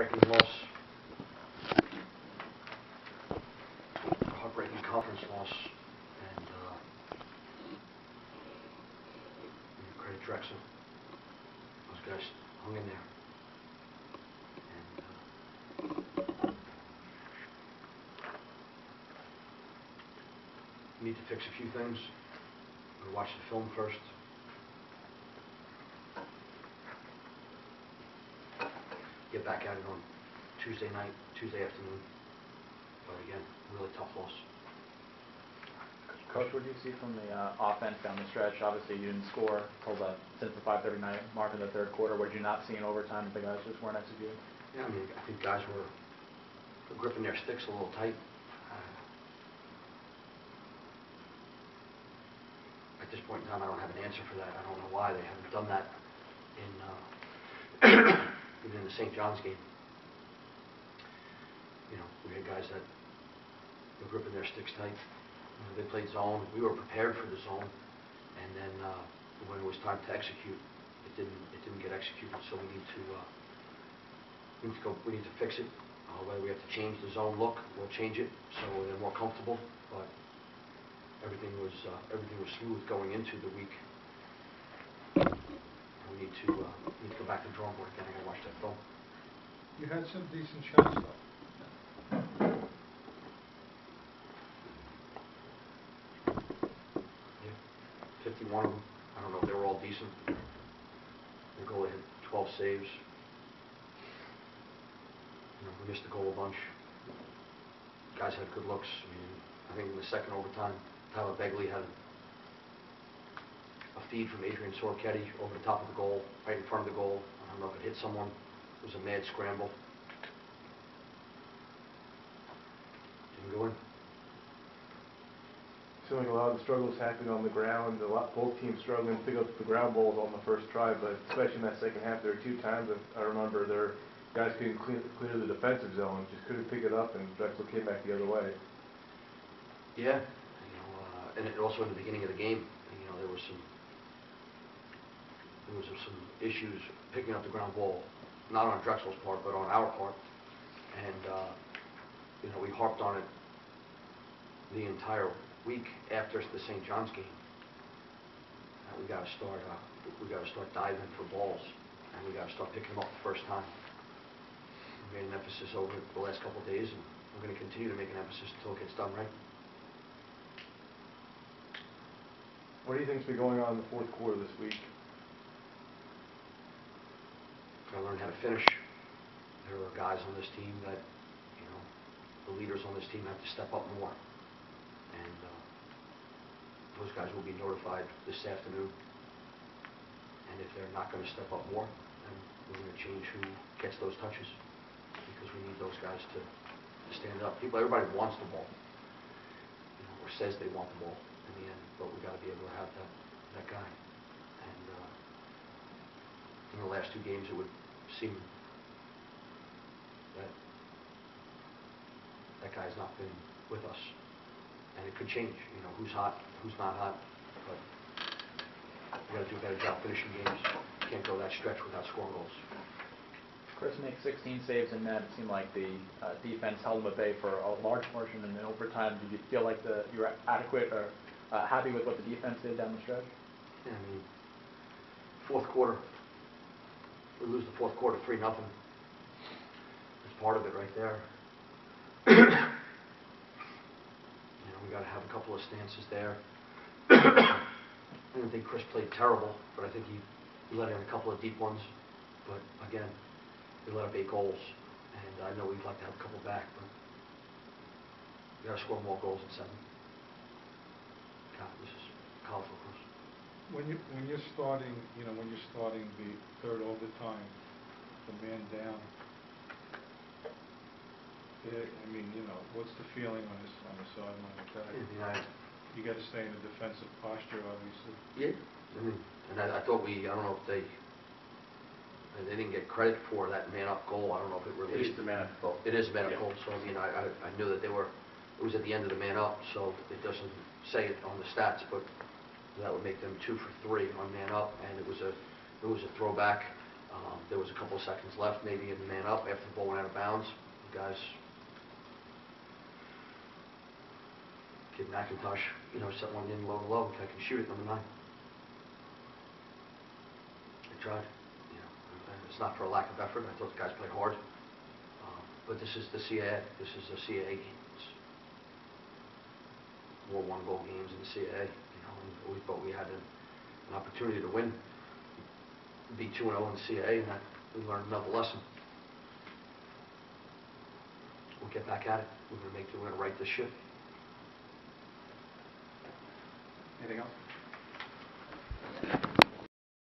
heartbreaking loss. Heartbreaking conference loss. And credit Drexel. Those guys hung in there. And we need to fix a few things. We'll watch the film first. Get back at it on Tuesday night, Tuesday afternoon. But again, really tough loss. Coach, what did you see from the offense down the stretch? Obviously, you didn't score since the 5:30 mark in the third quarter. What did you not see in overtime that the guys just weren't executing? Yeah, I mean, I think guys were gripping their sticks a little tight. At this point in time, I don't have an answer for that. I don't know why they haven't done that in even in the St. John's game. You know, we had guys that were gripping their sticks tight. You know, they played zone. We were prepared for the zone, and then when it was time to execute, it didn't get executed. So we need to fix it. Whether we have to change the zone look, we'll change it so they're more comfortable. But everything was smooth going into the week. We need to go back to the drawing board again. I gotta watch that film. You had some decent shots though. Yeah, 51 of them. I don't know if they were all decent. The goalie had 12 saves. You know, we missed the goal a bunch. Guys had good looks. I mean, I think in the second overtime, Tyler Begley had a feed from Adrian Sorchetti over the top of the goal, right in front of the goal. I don't know if it hit someone. It was a mad scramble. Didn't go in. Seemed like a lot of the struggles happened on the ground. Both teams struggling to pick up the ground balls on the first try, but especially in that second half, there were two times I remember their guys couldn't clear the defensive zone, just couldn't pick it up, and Drexel came back the other way. Yeah, you know, and also in the beginning of the game, you know, there was some issues picking up the ground ball, not on Drexel's part, but on our part. And you know, we harped on it the entire week after the St. John's game. We got to start diving for balls, and we got to start picking them up the first time. We made an emphasis over the last couple of days, and we're going to continue to make an emphasis until it gets done right. What do you think's been going on in the fourth quarter this week? Got to learn how to finish. There are guys on this team that, you know, the leaders on this team have to step up more. And those guys will be notified this afternoon. And if they're not going to step up more, then we're going to change who gets those touches. Because we need those guys to stand up. Everybody wants the ball, you know, or says they want the ball in the end, but we got to be able to have that guy. And in the last two games, it would seem that that guy's not been with us, and it could change. You know, who's hot, who's not hot, but we got to do a better job finishing games. Can't go that stretch without scoring goals. Chris makes 16 saves in net. It seemed like the defense held them at bay for a large portion, and in overtime, did you feel like you were adequate or happy with what the defense did down the stretch? Yeah, I mean, fourth quarter, we lose the fourth quarter 3-0. That's part of it right there. You know, we got to have a couple of stances there. I didn't think Chris played terrible, but I think he let in a couple of deep ones. But again, we let up 8 goals, and I know we'd like to have a couple back, but we got to score more goals than 7. God, this is college lacrosse. When you're starting the third overtime, the man down. I mean, you know, what's the feeling on the sideline with that? Yeah, You got to stay in a defensive posture, obviously. yeah. I mean, and I thought I don't know if they didn't get credit for that man-up goal. I don't know if it released. It is the man-up goal. It is a man-up goal. So I mean, I knew that it was at the end of the man-up, so it doesn't say it on the stats, but that would make them 2 for 3 on man-up, and it was a throwback There was a couple of seconds left, maybe in man up after the ball went out of bounds. The guys, Kid McIntosh, set one in low, I can shoot it, number 9. I tried, and it's not for a lack of effort. I thought the guys played hard. But this is the CAA. This is a CAA game. It's more one-goal games in the CAA. And we thought we had an opportunity to win, be 2-0 in the CAA, and that we learned another lesson. We'll get back at it. We're going to right this ship. Anything else?